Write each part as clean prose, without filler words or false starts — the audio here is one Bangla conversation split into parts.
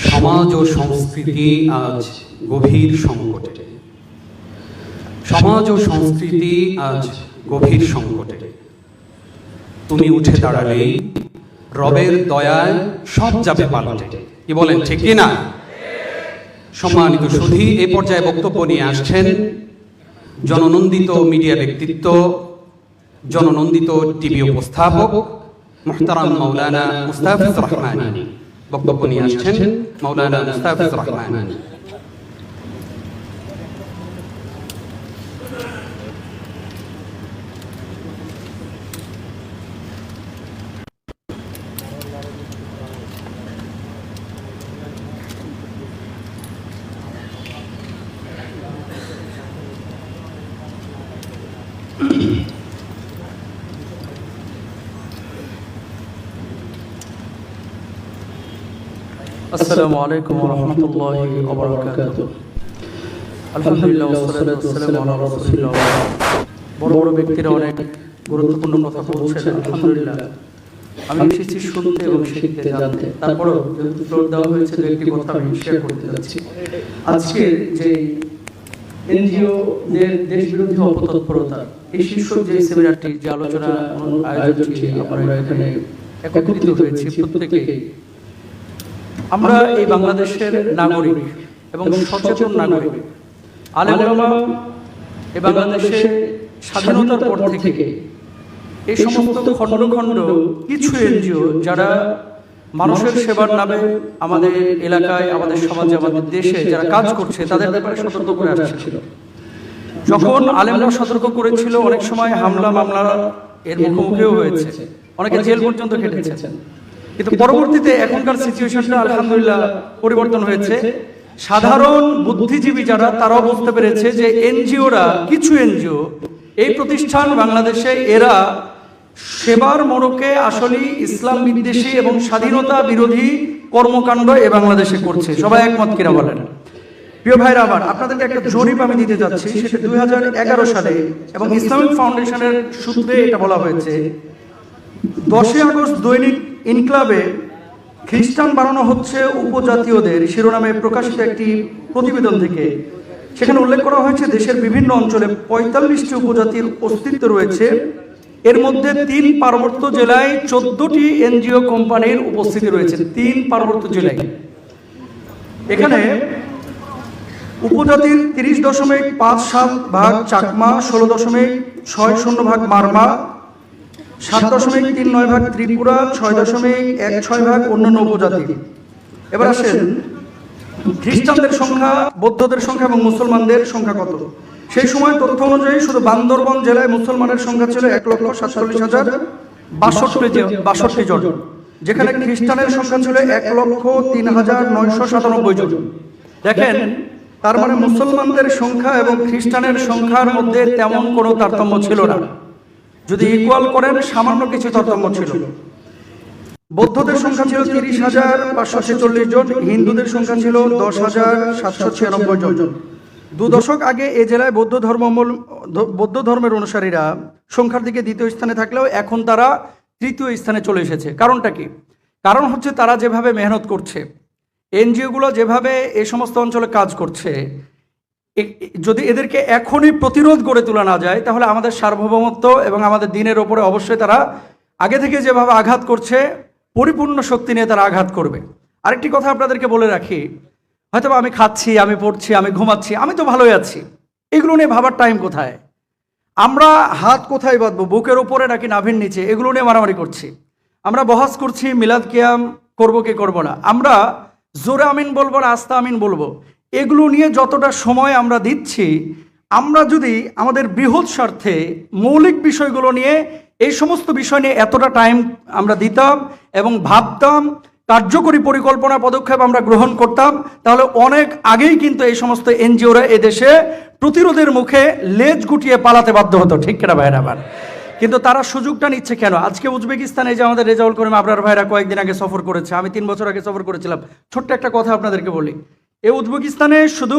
সমাজ ও সংস্কৃতি আজ গভীর সংকটে। সমাজ ও সংস্কৃতি আজ গভীর সংকটে। তুমি উঠে দাঁড়ালেই রবের দয়ায় সব যাবে পাল্টে। কি বলেন, ঠিক কি না? সম্মানিত সুধী, এ পর্যায়ে বক্তব্য নিয়ে আসছেন জননন্দিত মিডিয়া ব্যক্তিত্ব, জননন্দিত টিভি উপস্থাপক মুহতারাম মাওলানা মুস্তাফিজ রহমানী। বক্তব্য নিয়ে আসছেন মাওলানা মুস্তাফিজ রহমানী। আসসালামু আলাইকুম ওয়া রাহমাতুল্লাহি ওয়া বারাকাতুহু। আলহামদুলিল্লাহ ওয়া সলাতু ওয়া সালামু আলা রাসূলিল্লাহ। বড় বড় ব্যক্তিরা অনেক গুরুত্বপূর্ণ কথা বলছেন, আলহামদুলিল্লাহ। আমি এসেছি শুনতে এবং শিখতে, জানতে। তারপরেও যেহেতু ফ্লোর দেওয়া হয়েছে, একটি কথা আমি শেয়ার করতে যাচ্ছি। আজকে যে এনজিও দের দেশ বিরোধী অপতৎপরতা, এই শীর্ষক যে সেমিনারটি, যে আলোচনা আয়োজনটি আমরা এখানে একত্রিত হয়েছি, প্রত্যেকেই আমরা এই বাংলাদেশের নাগরিক এবং সচেতন নাগরিক। আলেম ওলামা এই বাংলাদেশে স্বাধীনতার পর থেকে এই সমস্ত খণ্ড খণ্ড কিছু এনজিও যারা মানুষের সেবার নামে আমাদের এলাকায়, আমাদের সমাজে, আমাদের দেশে যারা কাজ করছে, তাদের ব্যাপারে সতর্ক করে আসছিল। যখন আলেমরা সতর্ক করেছিল, অনেক সময় হামলা মামলা এর মুখোমুখিও হয়েছে, অনেকে জেল পর্যন্ত খেটেছেন। কিন্তু পরবর্তীতে এখনকার সিচুয়েশনটা আলহামদুলিল্লাহ পরিবর্তন হয়েছে। সাধারণ বুদ্ধিজীবী যারা, তারাও বুঝতে পেরেছে যে এনজিওরা, কিছু এনজিও, এই প্রতিষ্ঠান বাংলাদেশে এরা সেবার মোড়কে আসলে ইসলাম বিদ্বেষী এবং স্বাধীনতা বিরোধী কর্মকাণ্ড এ বাংলাদেশে করছে। সবাই একমত কিনা বলেন? প্রিয় ভাইরা আমার, আপনাদেরকে একটা জরিপ আমি দিতে যাচ্ছি। সেটা 2011 সালে এবং ইসলামিক ফাউন্ডেশনের সূত্রে এটা বলা হয়েছে। 10 আগস্ট দৈনিক ইনক্লাবে খ্রিস্টান বানানো হচ্ছে উপজাতীয়দের শিরোনামে প্রকাশিত একটি প্রতিবেদন থেকে সেখানে উল্লেখ করা হয়েছে দেশের বিভিন্ন অঞ্চলে 45টি উপজাতির অস্তিত্ব রয়েছে। এর মধ্যে 3 পার্বত্য জেলায় 14টি এনজিও কোম্পানির উপস্থিতি রয়েছে। 3 পার্বত্য জেলায়। এখানে উপজাতির 30.57% চাকমা, 16.60% মারমা, 7.39% ত্রিপুরা, 6.16% অন্যান্য উপজাতি। এবার আসেন খ্রিস্টানদের সংখ্যা, বৌদ্ধদের সংখ্যা এবং মুসলমানদের সংখ্যা কত? সেই সময় তথ্য অনুযায়ী শুধু বান্দরবান জেলায় মুসলমানের সংখ্যা ছিল 1,47,062 জন, যেখানে খ্রিস্টানের সংখ্যা ছিল 1,03,997 জন। দেখেন, তার মানে মুসলমানদের সংখ্যা এবং খ্রিস্টানের সংখ্যার মধ্যে তেমন কোনো তারতম্য ছিল না। যদি ইকুয়াল করেন, সামান্য কিছু তারতম্য ছিল। বৌদ্ধদের সংখ্যা ছিল 30,546 জন, হিন্দুদের সংখ্যা ছিল 10,796 জন। 2 দশক আগে এ জেলায় বৌদ্ধ ধর্মের অনুসারীরা সংখ্যার দিকে দ্বিতীয় স্থানে থাকলেও এখন তারা তৃতীয় স্থানে চলে এসেছে। কারণটা কি? কারণ হচ্ছে তারা যেভাবে মেহনত করছে, এনজিওগুলো যেভাবে এই সমস্ত অঞ্চলে কাজ করছে, যদি এদেরকে এখনই প্রতিরোধ গড়ে তোলা না যায়, তাহলে আমাদের সার্বভৌমত্ব এবং আমাদের দিনের ওপরে অবশ্যই তারা আগে থেকে যেভাবে আঘাত করছে, পরিপূর্ণ শক্তি নিয়ে তারা আঘাত করবে। আরেকটি কথা আপনাদেরকে বলে রাখি, হয়তো আমি খাচ্ছি, আমি পড়ছি, আমি ঘুমাচ্ছি, আমি তো ভালোই আছি, এগুলো নিয়ে ভাবার টাইম কোথায়? আমরা হাত কোথায় বাঁধবো, বুকের ওপরে নাকি নাভির নিচে, এগুলো নিয়ে মারামারি করছি। আমরা বহাস করছি মিলাদ কিয়াম করবো কি করবো না, আমরা জোরে আমিন বলবো না আস্তা আমিন বলবো, এগুলো নিয়ে যতটা সময় আমরা দিচ্ছি, আমরা যদি আমাদের বৃহৎ স্বার্থে মৌলিক বিষয়গুলো নিয়ে, এই সমস্ত বিষয় নিয়ে এতটা টাইম আমরা দিতাম এবং ভাবতাম, কার্যকরী পরিকল্পনা পদক্ষেপ আমরা গ্রহণ করতাম, তাহলে অনেক আগেই কিন্তু এই সমস্ত এনজিওরা এদেশে প্রতিরোধের মুখে লেজ গুটিয়ে পালাতে বাধ্য হতো। ঠিক কিনা ভাইরা আমার? কিন্তু তারা সুযোগটা নিচ্ছে কেন? আজকে উজবেকিস্তানে যে আমাদের রেজাউল করিম আবরার ভাইরা কয়েকদিন আগে সফর করেছে, আমি 3 বছর আগে সফর করেছিলাম। ছোট্ট একটা কথা আপনাদেরকে বলি, এই উজবেকিস্তানে শুধু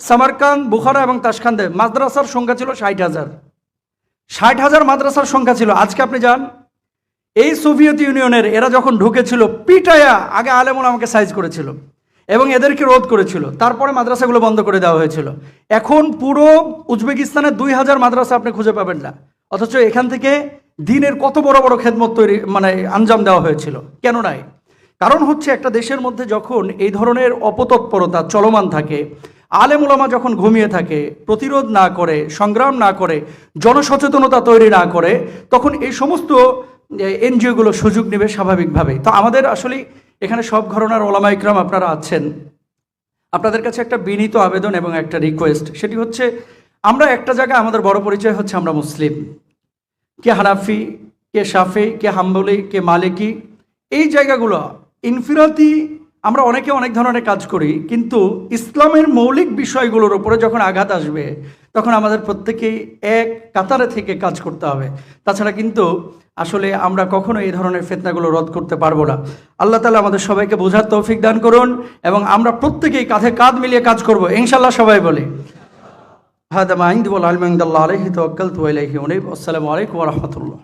সামারকান্দ, বুখারা এবং তাশখান্দে মাদ্রাসার সংখ্যা ছিল 60,000 মাদ্রাসার সংখ্যা ছিল। আজকে আপনি যান, এই সোভিয়েত ইউনিয়নের এরা যখন ঢুকেছিল, পিটায়া আগে আলেমুল আমাকে সাইজ করেছিল, এবং এদেরকে রোধ করেছিল। তারপরে মাদ্রাসাগুলো বন্ধ করে দেওয়া হয়েছিল। এখন পুরো উজবেকিস্তানের 2000 মাদ্রাসা আপনি খুঁজে পাবেন না, অথচ এখান থেকে দিনের কত বড় বড় খেদমত তৈরি আঞ্জাম দেওয়া হয়েছিল। কেন নাই? কারণ হচ্ছে একটা দেশের মধ্যে যখন এই ধরনের অপতৎপরতা চলমান থাকে, আলেম ওলামা যখন ঘুমিয়ে থাকে, প্রতিরোধ না করে, সংগ্রাম না করে, জনসচেতনতা তৈরি না করে, তখন এই সমস্ত এনজিওগুলো সুযোগ নেবে স্বাভাবিকভাবে। তো আমাদের আসলে এখানে সব ঘরানার ওলামা ইকরাম আপনারা আছেন, আপনাদের কাছে একটা বিনীত আবেদন এবং একটা রিকোয়েস্ট, সেটি হচ্ছে আমরা একটা জায়গায় আমাদের বড় পরিচয় হচ্ছে আমরা মুসলিম। কে হানাফি, কে শাফি, কে হাম্বলি, কে মালিকি, এই জায়গাগুলো ইনফিরাতি আমরা অনেকে অনেক ধরনের কাজ করি, কিন্তু ইসলামের মৌলিক বিষয়গুলোর উপরে যখন আঘাত আসবে তখন আমাদের প্রত্যেকেই এক কাতারে থেকে কাজ করতে হবে। তাছাড়া কিন্তু আসলে আমরা কখনো এই ধরনের ফিতনাগুলো রদ করতে পারবো না। আল্লাহ তাআলা আমাদের সবাইকে বোঝার তৌফিক দান করুন এবং আমরা প্রত্যেকেই কাঁধে কাঁধ মিলিয়ে কাজ করব ইনশাআল্লাহ। সবাই বলে হাদা মা ইনদি ওয়াল ইলমু ইনদাল্লাহি আলাইহি তাওয়াক্কালতু ওয়া ইলাইহি উনীব। আসসালামু আলাইকুম ওয়া রাহমাতুল্লাহ।